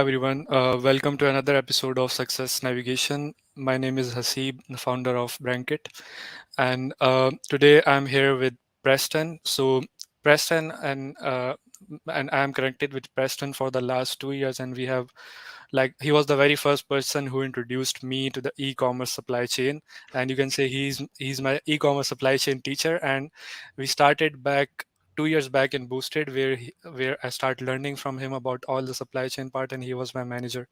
everyone. Welcome to another episode of Success Navigation. My name is Haseeb, the founder of Brankit, and today I'm here with Preston. So Preston and I am connected with Preston for the last 2 years, and we have like he was the very first person who introduced me to the e-commerce supply chain, and you can say he's my e-commerce supply chain teacher. And we started back 2 years back in Boosted, where I started learning from him about all the supply chain part, and he was my manager.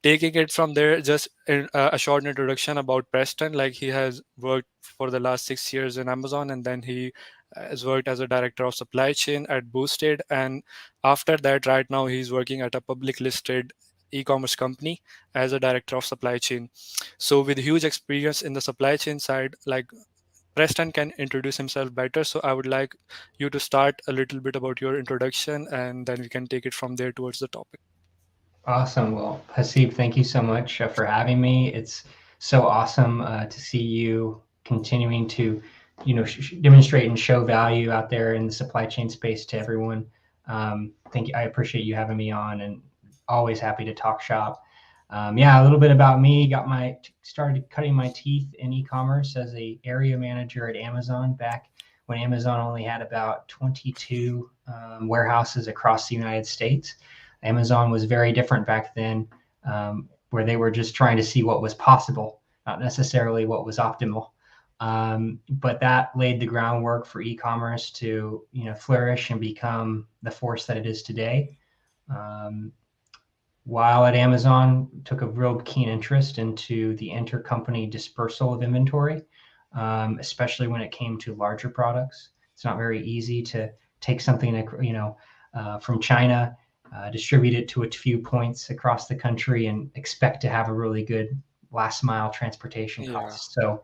Taking it from there, just a short introduction about Preston. Like, he has worked for the last 6 years in Amazon, and then he has worked as a director of supply chain at Boosted. And after that, right now, he's working at a public listed e-commerce company as a director of supply chain. So with huge experience in the supply chain side, like, Preston can introduce himself better. So I would like you to start a little bit about your introduction, and then we can take it from there towards the topic. Awesome. Well, Haseeb, thank you so much for having me. It's so awesome to see you continuing to, demonstrate and show value out there in the supply chain space to everyone. Thank you. I appreciate you having me on, and always happy to talk shop. Yeah, a little bit about me. Started cutting my teeth in e-commerce as a area manager at Amazon back when Amazon only had about 22 warehouses across the United States. Amazon was very different back then, where they were just trying to see what was possible, not necessarily what was optimal. But that laid the groundwork for e-commerce to, flourish and become the force that it is today. While at Amazon, took a real keen interest into the intercompany dispersal of inventory, especially when it came to larger products. It's not very easy to take something, from China, distribute it to a few points across the country, and expect to have a really good last mile transportation cost. So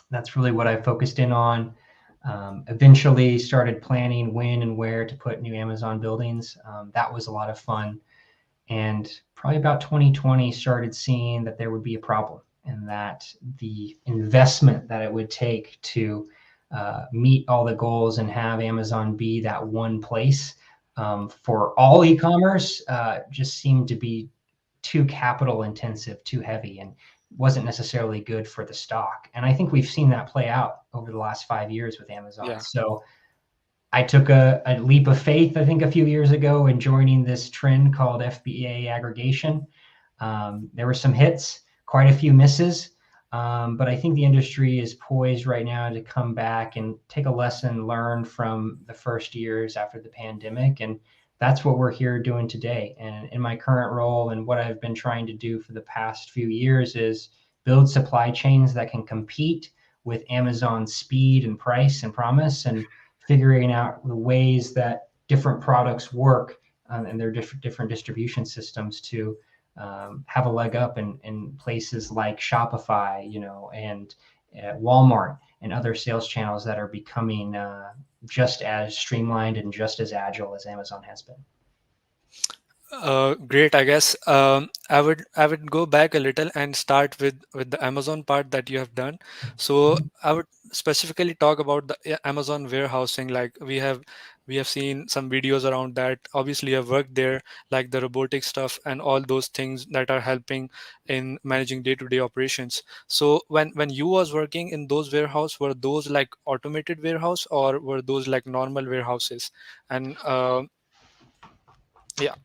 that's really what I focused in on. Eventually started planning when and where to put new Amazon buildings. That was a lot of fun. And probably about 2020 started seeing that there would be a problem, and that the investment that it would take to meet all the goals and have Amazon be that one place for all e-commerce just seemed to be too capital intensive, too heavy, and wasn't necessarily good for the stock. And I think we've seen that play out over the last 5 years with Amazon. Yeah. So I took a leap of faith, I think, a few years ago in joining this trend called FBA aggregation. There were some hits, quite a few misses. But I think the industry is poised right now to come back and take a lesson learned from the first years after the pandemic. And that's what we're here doing today. And in my current role, and what I've been trying to do for the past few years, is build supply chains that can compete with Amazon's speed and price and promise, and figuring out the ways that different products work and their different distribution systems to have a leg up in places like Shopify, and Walmart and other sales channels that are becoming just as streamlined and just as agile as Amazon has been. Great. I guess I would go back a little and start with the Amazon part that you have done. So I would specifically talk about the Amazon warehousing. Like, we have seen some videos around that. Obviously, I've worked there, like the robotic stuff and all those things that are helping in managing day-to-day operations. So when you was working in those warehouse, were those like automated warehouse, or were those like normal warehouses? And yeah.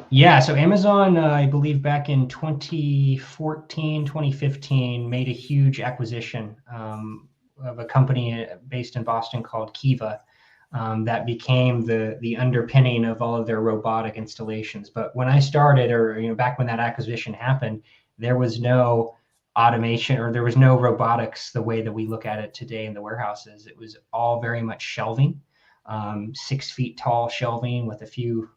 Yeah, so Amazon, I believe back in 2014, 2015, made a huge acquisition of a company based in Boston called 𝐶𝐸, that became the underpinning of all of their robotic installations. But when I started, or back when that acquisition happened, there was no automation, or there was no robotics the way that we look at it today in the warehouses. It was all very much shelving, 6 feet tall shelving with a few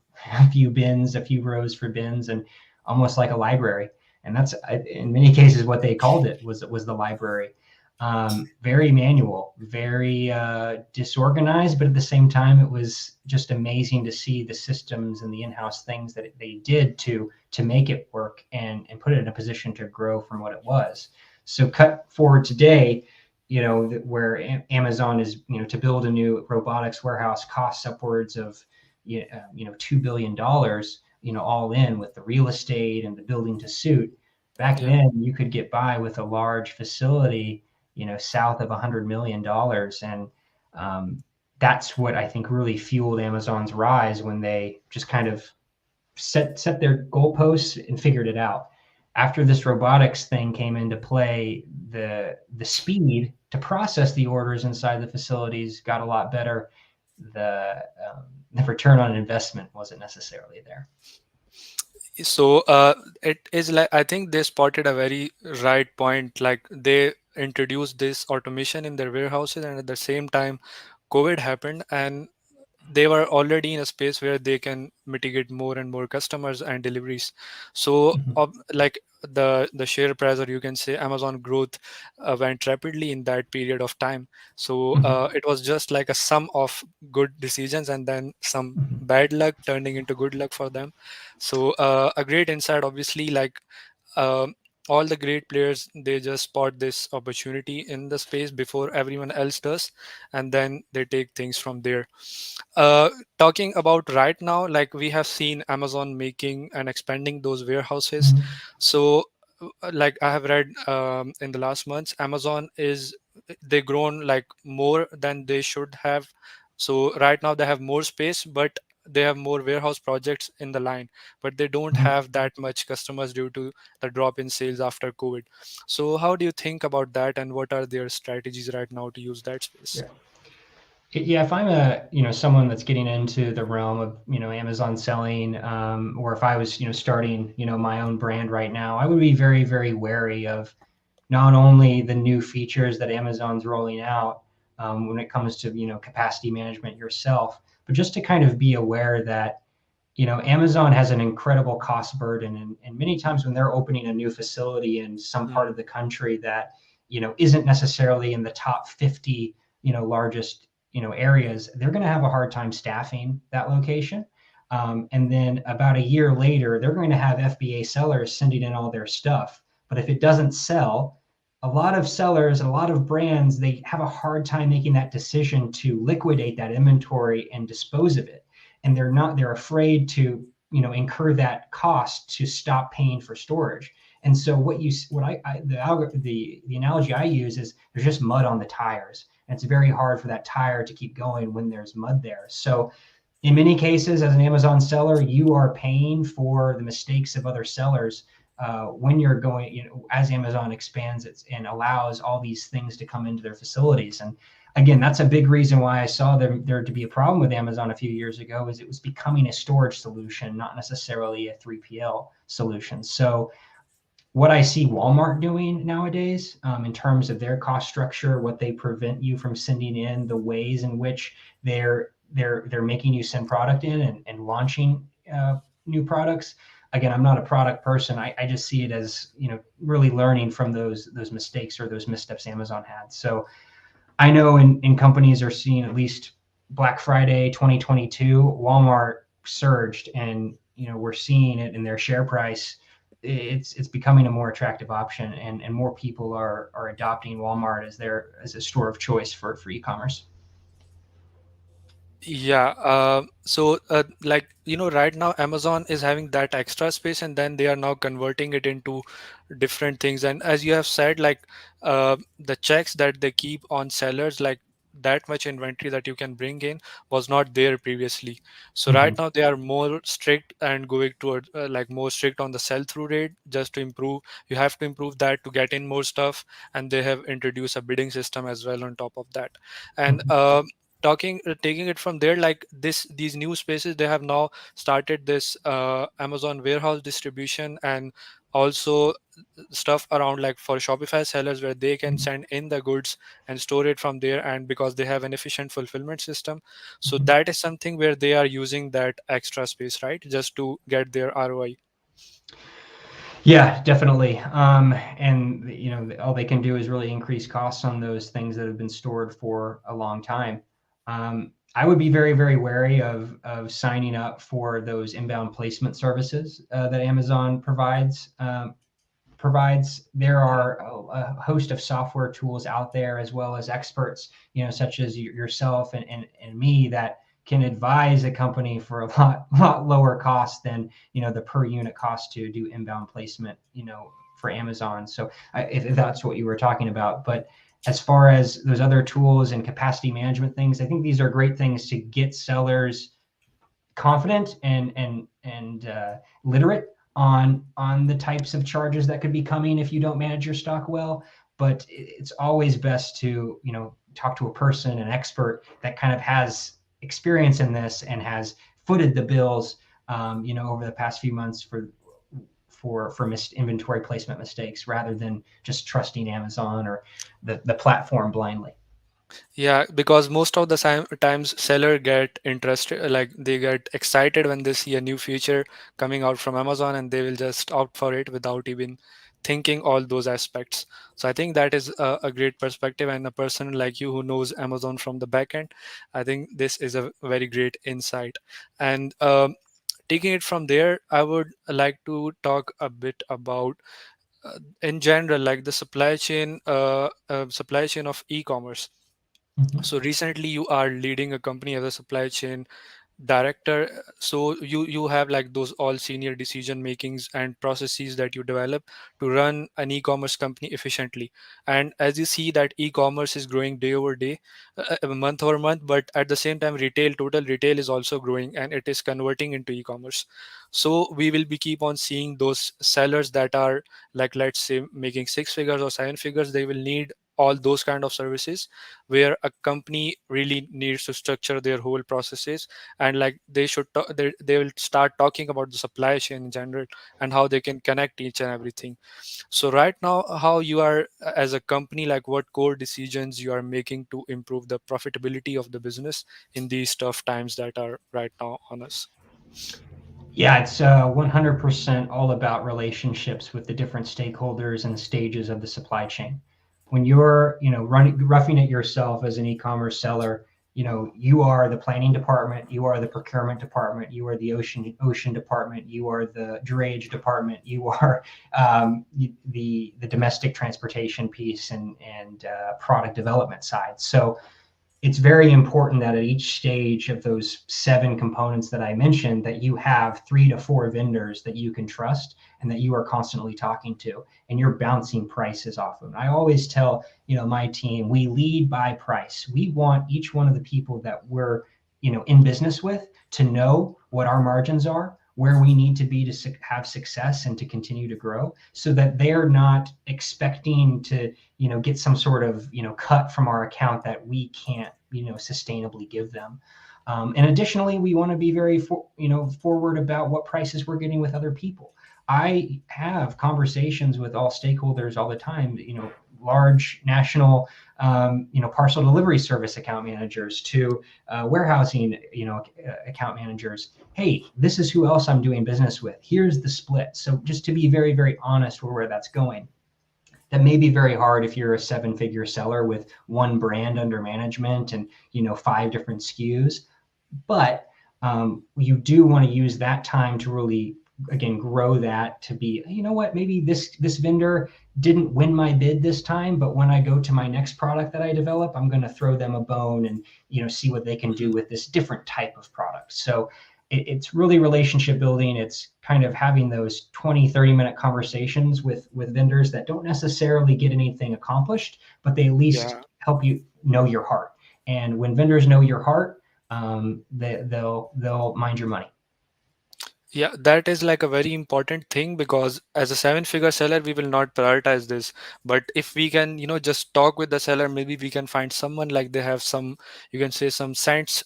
bins, a few rows for bins, and almost like a library. And that's, in many cases, what they called it, was the library. Very manual, very disorganized, but at the same time, it was just amazing to see the systems and the in-house things that they did to make it work and put it in a position to grow from what it was. So cut forward today, where Amazon is, to build a new robotics warehouse costs upwards of $2 billion. all in with the real estate and the building to suit. Back Yeah. then, you could get by with a large facility, south of $100 million, and that's what I think really fueled Amazon's rise when they just kind of set their goalposts and figured it out. After this robotics thing came into play, the speed to process the orders inside the facilities got a lot better. The return on investment wasn't necessarily there. So it is like, I think they spotted a very right point. Like they introduced this automation in their warehouses, and at the same time, COVID happened, and they were already in a space where they can mitigate more and more customers and deliveries. So Mhm. like the share price, or you can say Amazon growth, went rapidly in that period of time. So Mhm. it was just like a sum of good decisions and then some Mhm. bad luck turning into good luck for them. So a great insight, obviously. Like um, all the great players, they just spot this opportunity in the space before everyone else does, and then they take things from there. uh, Talking about right now, like we have seen Amazon making and expanding those warehouses. Mhm. So like I have read in the last months, Amazon is, they grown like more than they should have. So right now they have more space, but they have more warehouse projects in the line, but they don't Mhm. have that much customers due to the drop in sales after COVID. So how do you think about that, and what are their strategies right now to use that space? Yeah. Yeah, if I'm someone that's getting into the realm of Amazon selling, or if I was starting my own brand right now, I would be very, very wary of not only the new features that Amazon's rolling out, when it comes to capacity management yourself, but just to kind of be aware that Amazon has an incredible cost burden, and many times when they're opening a new facility in some part Hmm. of the country that isn't necessarily in the top 50 largest areas, they're going to have a hard time staffing that location. And then about a year later, they're going to have FBA sellers sending in all their stuff. But if it doesn't sell, a lot of sellers and a lot of brands, they have a hard time making that decision to liquidate that inventory and dispose of it, and they're afraid to incur that cost to stop paying for storage. And so the analogy I use is there's just mud on the tires, and it's very hard for that tire to keep going when there's mud there. So in many cases, as an Amazon seller, you are paying for the mistakes of other sellers, when you're going, as Amazon expands it and allows all these things to come into their facilities. And again, that's a big reason why I saw there to be a problem with Amazon a few years ago, is it was becoming a storage solution, not necessarily a 3PL solution. So what I see Walmart doing nowadays, in terms of their cost structure, what they prevent you from sending in, the ways in which they're making you send product in, and launching new products. Again, I'm not a product person. I just see it as really learning from those mistakes or those missteps Amazon had. So I know in companies are seeing, at least Black Friday 2022, Walmart surged, and we're seeing it in their share price. It's becoming a more attractive option, and more people are adopting Walmart as a store of choice for e-commerce. Yeah. So, like, right now Amazon is having that extra space, and then they are now converting it into different things. And as you have said, like, the checks that they keep on sellers, like that much inventory that you can bring in, was not there previously. So right Mhm. now they are more strict and going toward, like, more strict on the sell-through rate, just to improve. You have to improve that to get in more stuff, and they have introduced a bidding system as well on top of that. And Mhm. taking it from there, like these new spaces, they have now started this Amazon warehouse distribution, and also stuff around, like for Shopify sellers, where they can Mhm. send in the goods and store it from there, and because they have an efficient fulfillment system. So Mhm. that is something where they are using that extra space, right, just to get their ROI. Yeah, definitely. And all they can do is really increase costs on those things that have been stored for a long time. I would be very, very wary of signing up for those inbound placement services that Amazon provides. There Mhm. are a host of software tools out there, as well as experts, such as yourself and me, that can advise a company for a lot lower cost than the per unit cost to do inbound placement for Amazon. So if that's what you were talking about. But as far as those other tools and capacity management things, I think these are great things to get sellers confident and literate on the types of charges that could be coming if you don't manage your stock well. But it's always best to talk to a person, an expert that kind of has experience in this and has footed the bills over the past few months for missed inventory placement mistakes, rather than just trusting Amazon or the platform blindly. Yeah, because most of the times seller get interested, like they get excited when they see a new feature coming out from Amazon, and they will just opt for it without even thinking all those aspects. So I think that is a great perspective, and a person like you who knows Amazon from the back end, I think this is a very great insight. And taking it from there, I would like to talk a bit about in general, like the supply chain of e-commerce. Mhm. So recently you are leading a company as a supply chain director. So you have like those all senior decision makings and processes that you develop to run an e-commerce company efficiently. And as you see that e-commerce is growing day over day, month over month, but at the same time total retail is also growing, and it is converting into e-commerce. So we will be keep on seeing those sellers that are, like, let's say, making six figures or seven figures. They will need all those kind of services, where a company really needs to structure their whole processes, and like they will start talking about the supply chain in general and how they can connect each and everything. So right now, how you are as a company, like what core decisions you are making to improve the profitability of the business in these tough times that are right now on us? Yeah, it's 100% all about relationships with the different stakeholders and stages of the supply chain. When you're, roughing it yourself as an e-commerce seller, you are the planning department, you are the procurement department, you are the ocean department, you are the drayage department, you are the domestic transportation piece and product development side. So it's very important that at each stage of those seven components that I mentioned, that you have 3 to 4 vendors that you can trust and that you are constantly talking to, and you're bouncing prices off of them. I always tell my team, we lead by price. We want each one of the people that we're in business with to know what our margins are, where we need to be to have success and to continue to grow, so that they're not expecting to get some sort of cut from our account that we can't sustainably give them. And additionally, we want to be very forward about what prices we're getting with other people. I have conversations with all stakeholders all the time, large national parcel delivery service account managers to warehousing account managers. Hey, this is who else I'm doing business with, here's the split. So just to be very, very honest with where that's going. That may be very hard if you're a 7-figure seller with one brand under management and 5 different SKUs. But you do want to use that time to really, again, grow that to be, what, maybe this vendor didn't win my bid this time, but when I go to my next product that I develop, I'm going to throw them a bone and see what they can do with this different type of product. So it's really relationship building. It's kind of having those 20-30 minute conversations with vendors that don't necessarily get anything accomplished, but they at least Yeah. help you know your heart. And when vendors know your heart, they'll mind your money. Yeah, that is like a very important thing, because as a seven-figure seller, we will not prioritize this. But if we can, just talk with the seller, maybe we can find someone like they have some, you can say, some cents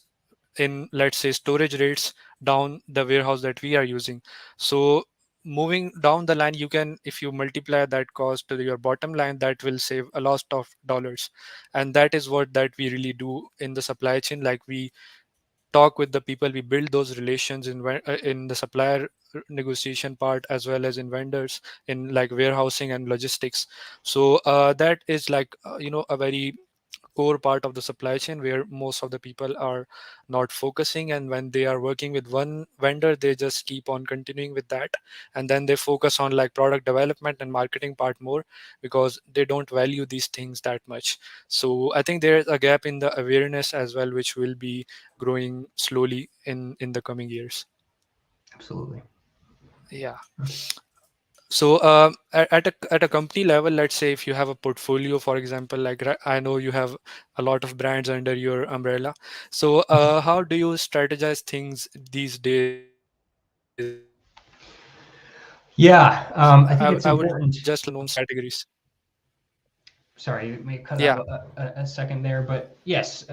in, let's say, storage rates down the warehouse that we are using. So moving down the line, you can, if you multiply that cost to your bottom line, that will save a lot of dollars. And that is what that we really do in the supply chain. Like, we talk with the people, we build those relations in the supplier negotiation part, as well as in vendors, in like warehousing and logistics. So that is like a very core part of the supply chain where most of the people are not focusing, and when they are working with one vendor they just keep on continuing with that, and then they focus on like product development and marketing part more because they don't value these things that much. So I think there's a gap in the awareness as well, which will be growing slowly in the coming years. Absolutely. Yeah. So at a company level, let's say if you have a portfolio, for example, like I know you have a lot of brands under your umbrella. So how do you strategize things these days? Yeah, I think I it's would important. just know some categories. Sorry, you may cut out Yeah, a second there, but yes,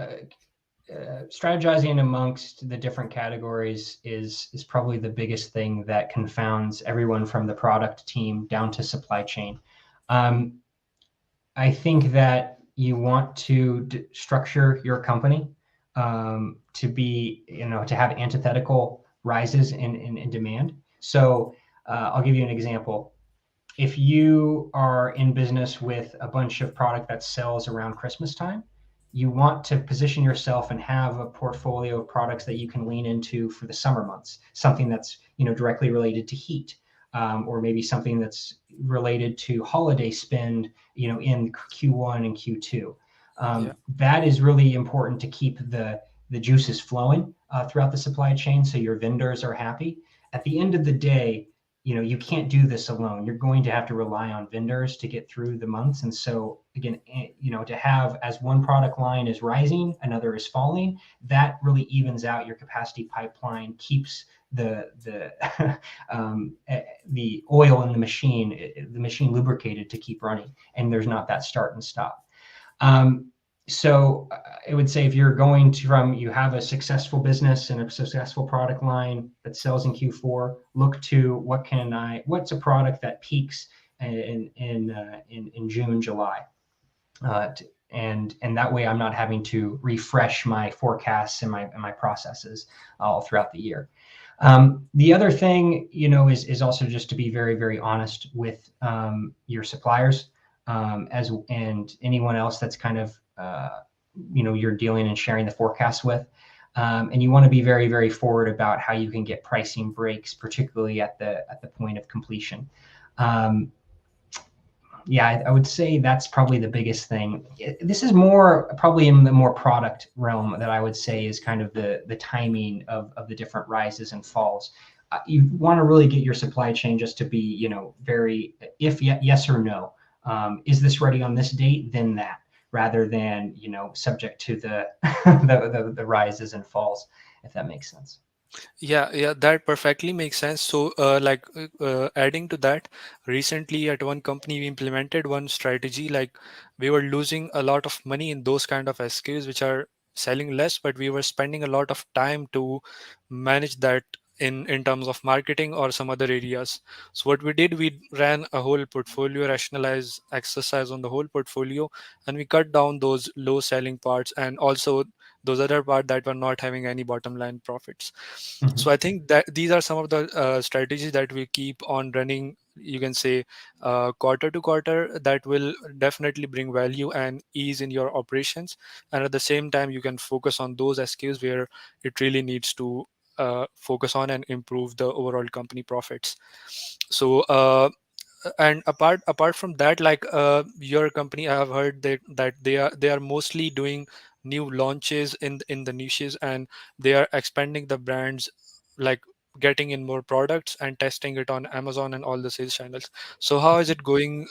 strategizing amongst the different categories is probably the biggest thing that confounds everyone from the product team down to supply chain. Um, I think that you want to structure your company to be, to have antithetical rises in demand. So I'll give you an example. If you are in business with a bunch of product that sells around Christmas time, you want to position yourself and have a portfolio of products that you can lean into for the summer months, something that's directly related to heat, or maybe something that's related to holiday spend, in Q1 and Q2. yeah, That is really important to keep the juices flowing throughout the supply chain, so your vendors are happy. At the end of the day, you can't do this alone. You're going to have to rely on vendors to get through the months. And so again, to have, as one product line is rising, another is falling, that really evens out your capacity pipeline, keeps the the oil in the machine lubricated to keep running, and there's not that start and stop. Um, so I would say if you're going to you have a successful business and a successful product line that sells in Q4, look to what's a product that peaks in June, July, uh, and that way I'm not having to refresh my forecasts and my processes all throughout the year. The other thing, is also just to be very, very honest with your suppliers, and anyone else that's kind of you're dealing and sharing the forecast with. And you want to be very, very forward about how you can get pricing breaks, particularly at the point of completion. Um, yeah, I would say that's probably the biggest thing. This is more probably in the more product realm that I would say is kind of the timing of the different rises and falls. You want to really get your supply chain just to be, very, if yes or no. Is this ready on this date? Then that, rather than, subject to the, the rises and falls, if that makes sense. yeah, that perfectly makes sense. So adding to that, recently at one company we implemented one strategy. Like we were losing a lot of money in those kind of SKUs which are selling less, but we were spending a lot of time to manage that in terms of marketing or some other areas. So what we did, we ran a whole portfolio rationalize exercise on the whole portfolio, and we cut down those low selling parts and also those other part that were not having any bottom line profits. So Mhm. I think that these are some of the strategies that we keep on running, you can say, quarter to quarter, that will definitely bring value and ease in your operations, and at the same time you can focus on those SKUs where it really needs to focus on and improve the overall company profits. So and apart from that, like your company, I have heard that they are mostly doing new launches in the niches, and they are expanding the brands, like getting in more products and testing it on Amazon and all the sales channels. So how is it going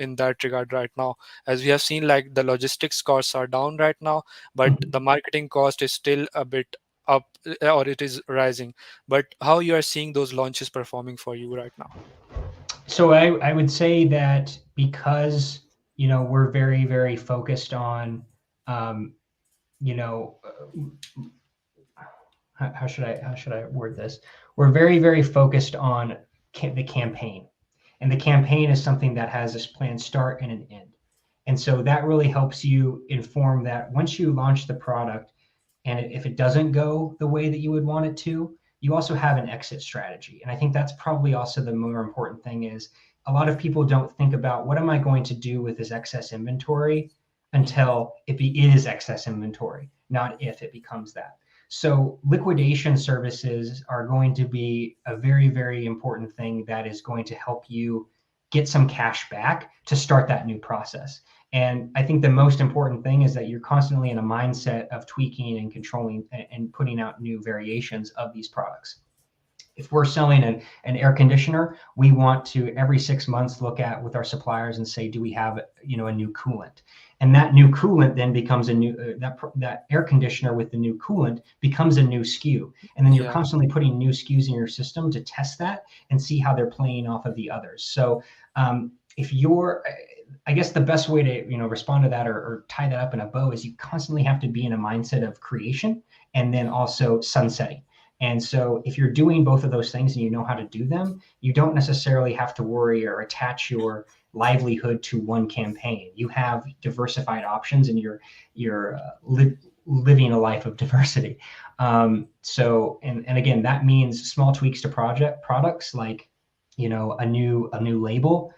in that regard right now, as we have seen like the logistics costs are down right now, but Mhm. the marketing cost is still a bit up, or it is rising, but how you are seeing those launches performing for you right now? So I would say that because we're very, very focused on um, you know how should I word this? We're very, very focused on the campaign, and the campaign is something that has a planned start and an end. And so that really helps you inform that once you launch the product, and if it doesn't go the way that you would want it to, you also have an exit strategy. And I think that's probably also the more important thing. Is a lot of people don't think about, what am I going to do with this excess inventory until it is excess inventory, not if it becomes that. So liquidation services are going to be a very, very important thing that is going to help you get some cash back to start that new process. And I think the most important thing is that you're constantly in a mindset of tweaking and controlling and putting out new variations of these products. If we're selling an air conditioner, we want to every 6 months look at with our suppliers and say, do we have a new coolant? And that new coolant then becomes a new that air conditioner with the new coolant becomes a new SKU. And then you're Yeah. constantly putting new SKUs in your system to test that and see how they're playing off of the others. So if you're I guess the best way to respond to that or tie that up in a bow is you constantly have to be in a mindset of creation and then also sunsetting. And so if you're doing both of those things and you know how to do them, you don't necessarily have to worry or attach your livelihood to one campaign. You have diversified options and you're living a life of diversity. So again, that means small tweaks to products like a new label.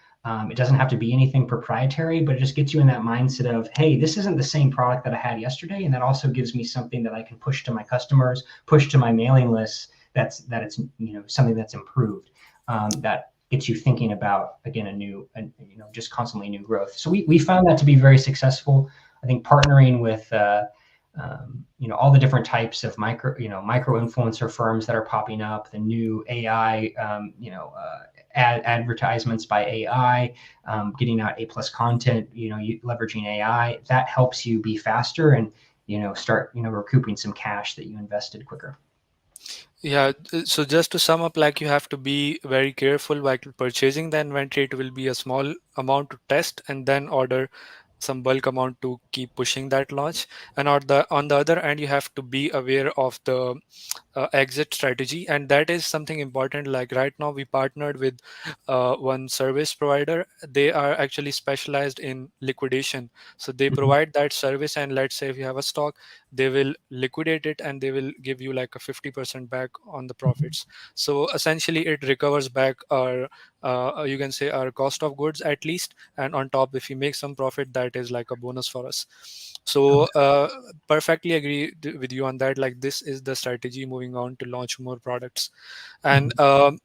It doesn't have to be anything proprietary, but it just gets you in that mindset of, hey, this isn't the same product that I had yesterday. And that also gives me something that I can push to my customers, push to my mailing lists. That it's something that's improved. That gets you thinking about, again, just constantly new growth. So we found that to be very successful. I think partnering with all the different types of micro influencer firms that are popping up, the new AI, advertisements by AI, getting out A+ content, leveraging AI, that helps you be faster and start recouping some cash that you invested quicker. Yeah, so just to sum up, like you have to be very careful while purchasing the inventory. It will be a small amount to test and then order some bulk amount to keep pushing that launch. And on the other end, you have to be aware of the exit strategy, and that is something important. Like right now, we partnered with one service provider. They are actually specialized in liquidation, so they Mhm. provide that service. And let's say if you have a stock, they will liquidate it and they will give you like a 50% back on the profits. So essentially, it recovers back our you can say our cost of goods at least, and on top, if we make some profit, that is like a bonus for us. So Okay. perfectly agree with you on that. Like this is the strategy moving on to launch more products. And Mhm.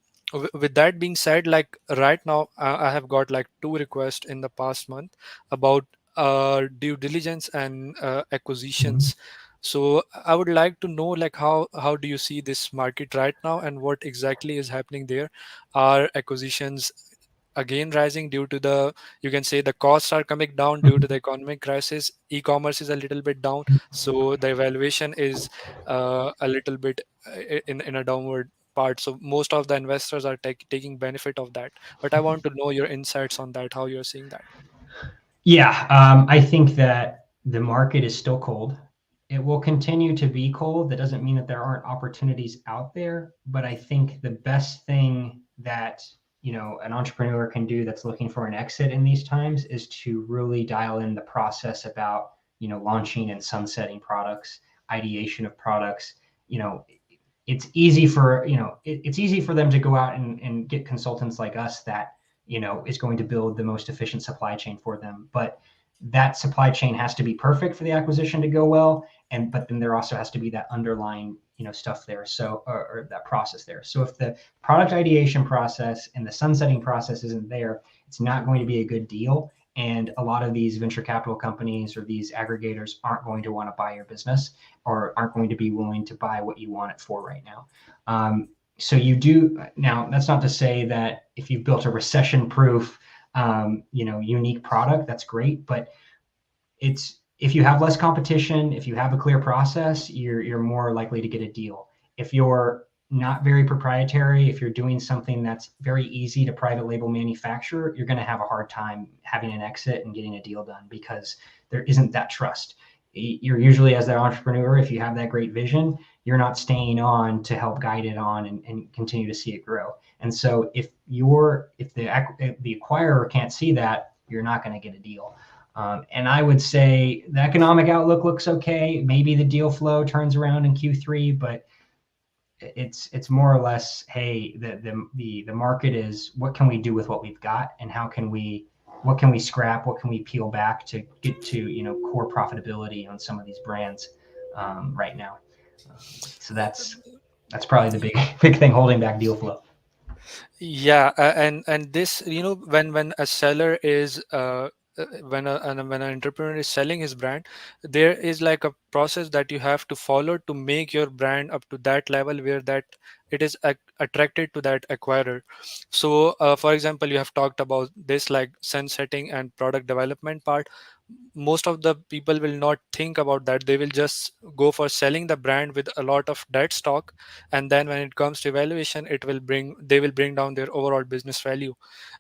with that being said, like right now, I have got like two requests in the past month about due diligence and Mhm. acquisitions. So I would like to know, like, how do you see this market right now, and what exactly is happening there? Are acquisitions again rising due to the, you can say, the costs are coming down due to the economic crisis? E-commerce is a little bit down, so the evaluation is a little bit in a downward part, so most of the investors are taking benefit of that. But I want to know your insights on that, how you're seeing that. Yeah, I think that the market is still cold. It will continue to be cold. That doesn't mean that there aren't opportunities out there, but I think the best thing that an entrepreneur can do that's looking for an exit in these times is to really dial in the process about launching and sunsetting products, ideation of products. You know, it's easy for it's easy for them to go out and get consultants like us that is going to build the most efficient supply chain for them, but that supply chain has to be perfect for the acquisition to go well, but then there also has to be that underlying stuff there, so or that process there. So if the product ideation process and the sunsetting process isn't there, it's not going to be a good deal, and a lot of these venture capital companies or these aggregators aren't going to want to buy your business or aren't going to be willing to buy what you want it for right now. So you do now. That's not to say that if you've built a recession-proof, unique product, that's great. But it's if you have less competition, if you have a clear process, you're more likely to get a deal. If you're not very proprietary, if you're doing something that's very easy to private label manufacture, you're going to have a hard time having an exit and getting a deal done because there isn't that trust. You're usually, as that entrepreneur, if you have that great vision, you're not staying on to help guide it on and continue to see it grow. And so if the acquirer can't see that, you're not going to get a deal. And I would say the economic outlook looks okay. Maybe the deal flow turns around in Q3, but it's more or less, hey, the market is, what can we do with what we've got, and how can we what can we scrap, what can we peel back to get to core profitability on some of these brands right now. So that's probably the big thing holding back deal flow. Yeah, and this, when a seller is when an entrepreneur is selling his brand, there is like a process that you have to follow to make your brand up to that level where that it is attracted to that acquirer. So for example, you have talked about this like sunsetting and product development part. Most of the people will not think about that. They will just go for selling the brand with a lot of dead stock, and then when it comes to evaluation, they will bring down their overall business value,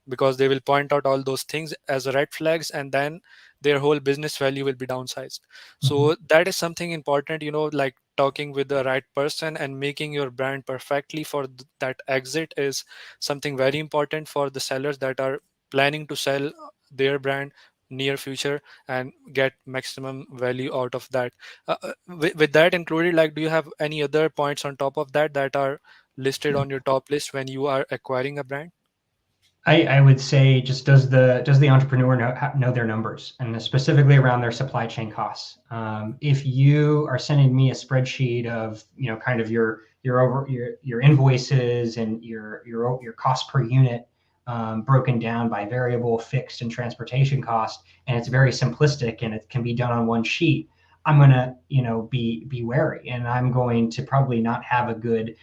because they will point out all those things as red flags, and then their whole business value will be downsized. Mm-hmm. So that is something important, like talking with the right person and making your brand perfectly for that exit is something very important for the sellers that are planning to sell their brand near future and get maximum value out of that. With that included, like, do you have any other points on top of that that are listed on your top list when you are acquiring a brand? I would say, just does the entrepreneur know their numbers, and specifically around their supply chain costs. If you are sending me a spreadsheet of kind of your invoices and your cost per unit, broken down by variable, fixed, and transportation cost, and it's very simplistic and it can be done on one sheet, I'm gonna be wary, and I'm going to probably not have a good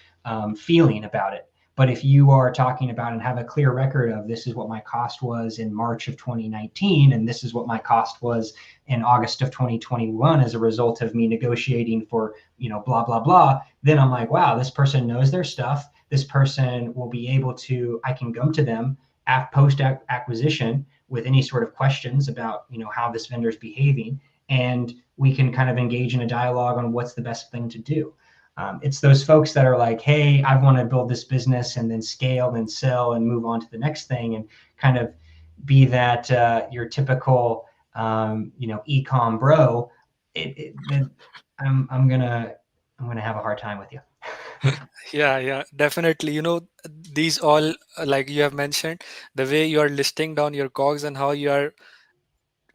feeling about it. But if you are talking about and have a clear record of, this is what my cost was in March of 2019, and this is what my cost was in August of 2021 as a result of me negotiating for, blah, blah, blah, then I'm like, wow, this person knows their stuff. This person will be able to, I can come to them post acquisition with any sort of questions about, how this vendor is behaving. And we can kind of engage in a dialogue on what's the best thing to do. It's those folks that are like, hey, I want to build this business and then scale and sell and move on to the next thing, and kind of be that your typical e-com bro. I'm gonna have a hard time with you. Yeah, yeah, definitely. These all, like you have mentioned, the way you are listing down your cogs and how you are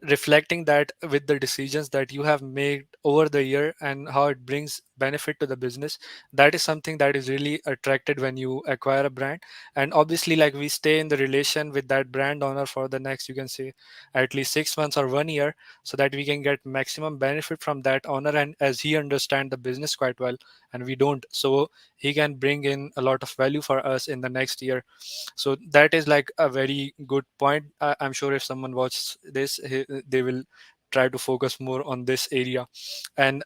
reflecting that with the decisions that you have made over the year and how it brings benefit to the business, that is something that is really attracted when you acquire a brand. And obviously, like, we stay in the relation with that brand owner for the next, you can say, at least 6 months or 1 year, so that we can get maximum benefit from that owner, and as he understand the business quite well and we don't, so he can bring in a lot of value for us in the next year. So that is like a very good point. I'm sure if someone watches this, they will try to focus more on this area. And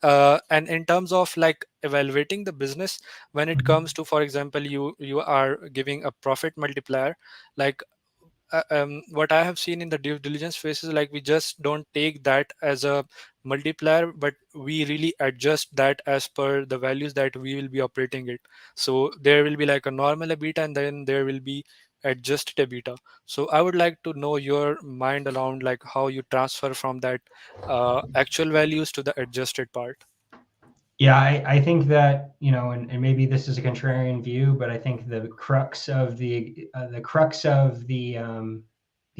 in terms of like evaluating the business, when it comes to, for example, you are giving a profit multiplier, like, what I have seen in the due diligence phases, like, we just don't take that as a multiplier, but we really adjust that as per the values that we will be operating it. So there will be like a normal EBITDA, and then there will be adjusted EBITDA. So I would like to know your mind around like how you transfer from that actual values to the adjusted part. Yeah, I think that, and maybe this is a contrarian view, but I think the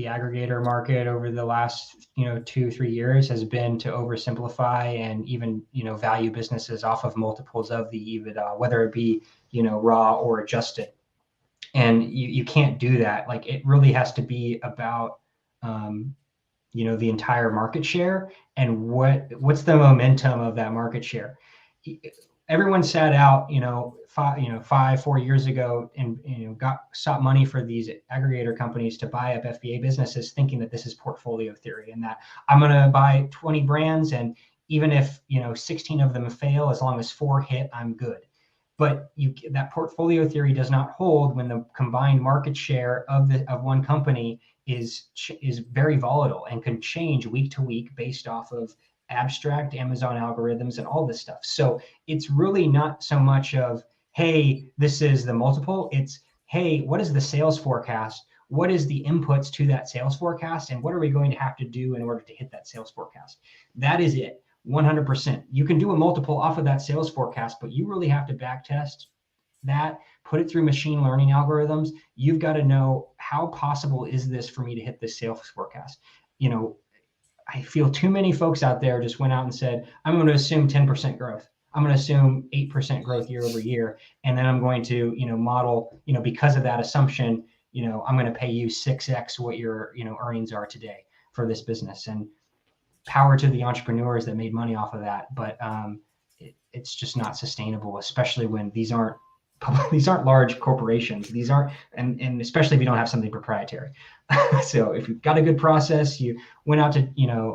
aggregator market over the last 2-3 years has been to oversimplify and even value businesses off of multiples of the EBITDA, whether it be raw or adjusted. And you can't do that. Like, it really has to be about the entire market share, and what's the momentum of that market share. Everyone sat out 4 years ago and sought money for these aggregator companies to buy up FBA businesses, thinking that this is portfolio theory, and that I'm going to buy 20 brands, and even if 16 of them fail, as long as 4 hit, I'm good. But that portfolio theory does not hold when the combined market share of one company is very volatile and can change week to week based off of abstract Amazon algorithms and all this stuff. So it's really not so much of, hey, this is the multiple. It's, hey, what is the sales forecast? What is the inputs to that sales forecast? And what are we going to have to do in order to hit that sales forecast? That is it. 100%. You can do a multiple off of that sales forecast, but you really have to back test that, put it through machine learning algorithms. You've got to know, how possible is this for me to hit this sales forecast? I feel too many folks out there just went out and said, I'm going to assume 10% growth. I'm going to assume 8% growth year over year. And then I'm going to, model, because of that assumption, I'm going to pay you 6x what your, earnings are today for this business. And power to the entrepreneurs that made money off of that. But it's just not sustainable, especially when these aren't large corporations. These aren't, and especially if you don't have something proprietary. So if you've got a good process, you went out to,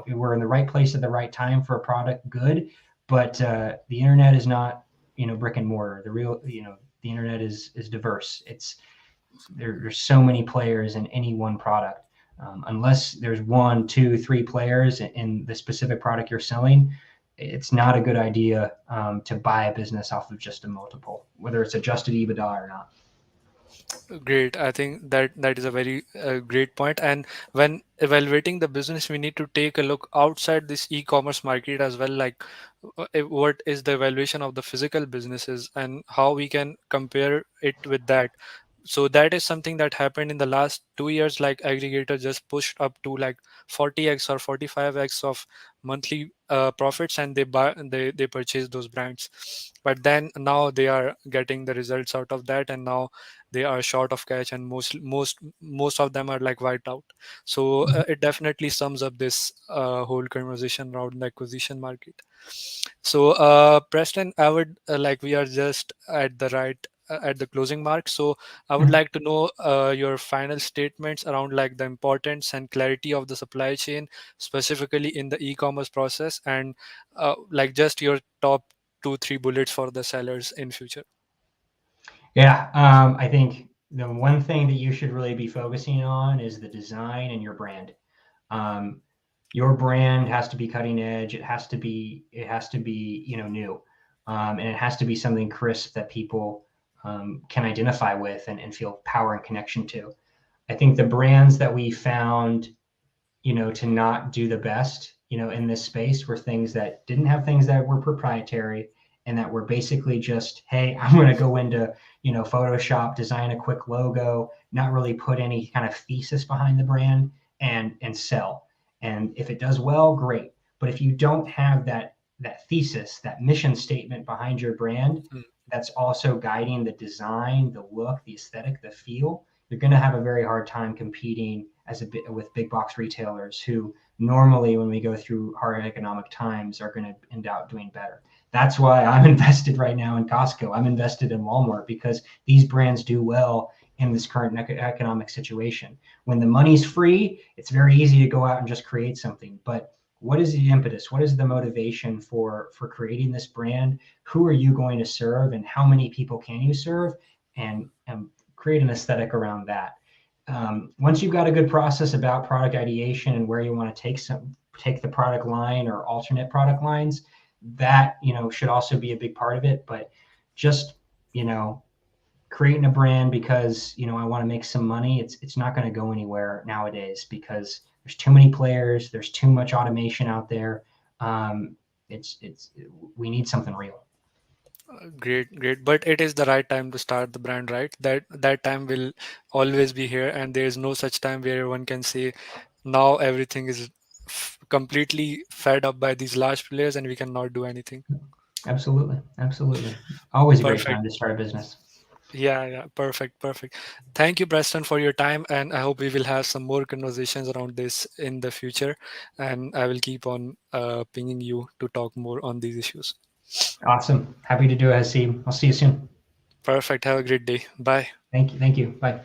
we're in the right place at the right time for a product, good. But the internet is not, brick and mortar. The internet is diverse. There's so many players in any one product. Unless there's 1, 2, 3 players in the specific product you're selling, it's not a good idea to buy a business off of just a multiple, whether it's adjusted EBITDA or not. Great. I think that is a very great point. And when evaluating the business, we need to take a look outside this e-commerce market as well. Like, what is the evaluation of the physical businesses and how we can compare it with that. So that is something that happened in the last 2 years. Like, aggregator just pushed up to like 40x or 45x of monthly profits, and they purchase those brands. But then now they are getting the results out of that, and now they are short of cash, and most of them are like wiped out. So it definitely sums up this whole conversation around the acquisition market. So Preston, I would like, we are just at the at the closing mark, so I would like to know your final statements around like the importance and clarity of the supply chain, specifically in the e-commerce process, and like just your top 2 3 bullets for the sellers in future. Yeah, I think the one thing that you should really be focusing on is the design and your brand. Um, your brand has to be cutting edge. It has to be, new, and it has to be something crisp that people can identify with and feel power and connection to. I think the brands that we found, to not do the best, in this space were things that didn't have things that were proprietary, and that were basically just, hey, I'm going to go into, Photoshop, design a quick logo, not really put any kind of thesis behind the brand, and sell. And if it does well, great. But if you don't have that thesis, that mission statement behind your brand, Mm. that's also guiding the design, the look, the aesthetic, the feel, you're going to have a very hard time competing with big box retailers who normally, when we go through hard economic times, are going to end up doing better. That's why I'm invested right now in Costco. I'm invested in Walmart, because these brands do well in this current economic situation. When the money's free, it's very easy to go out and just create something. But what is the impetus? What is the motivation for creating this brand? Who are you going to serve, and how many people can you serve? And create an aesthetic around that. Once you've got a good process about product ideation and where you want to take the product line or alternate product lines, that should also be a big part of it. But just creating a brand because I want to make some money, it's not going to go anywhere nowadays, because there's too many players, there's too much automation out there. It's we need something real. Great, great. But it is the right time to start the brand, right? That time will always be here, and there is no such time where one can say now everything is completely fed up by these large players and we cannot do anything. Absolutely, always a great Perfect. time to start a business. Yeah, yeah, perfect, perfect. Thank you, Preston, for your time, and I hope we will have some more conversations around this in the future. And I will keep on pinging you to talk more on these issues. Awesome, happy to do it, Haseeb. I'll see you soon. Perfect. Have a great day. Bye. Thank you, bye.